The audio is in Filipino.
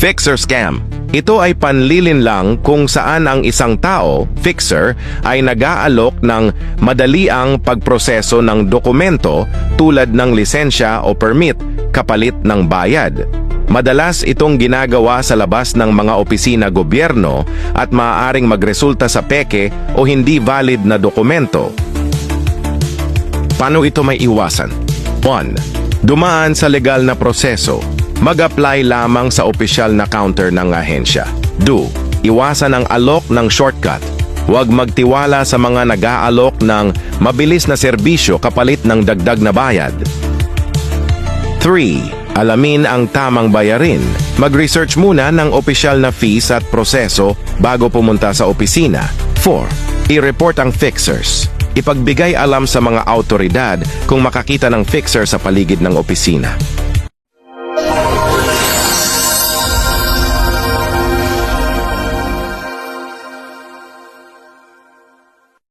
Fixer scam. Ito ay panlilinlang kung saan ang isang tao, fixer, ay nag-aalok ng madaliang pagproseso ng dokumento tulad ng lisensya o permit kapalit ng bayad. Madalas itong ginagawa sa labas ng mga opisina gobyerno at maaaring magresulta sa peke o hindi valid na dokumento. Paano ito may iwasan? 1. Dumaan sa legal na proseso. Mag-apply lamang sa opisyal na counter ng ahensya. 2. Iwasan ang alok ng shortcut. Huwag magtiwala sa mga nag-aalok ng mabilis na serbisyo kapalit ng dagdag na bayad. 3. Alamin ang tamang bayarin. Mag-research muna ng opisyal na fees at proseso bago pumunta sa opisina. 4. I-report ang fixers. Ipagbigay alam sa mga autoridad kung makakita ng fixer sa paligid ng opisina.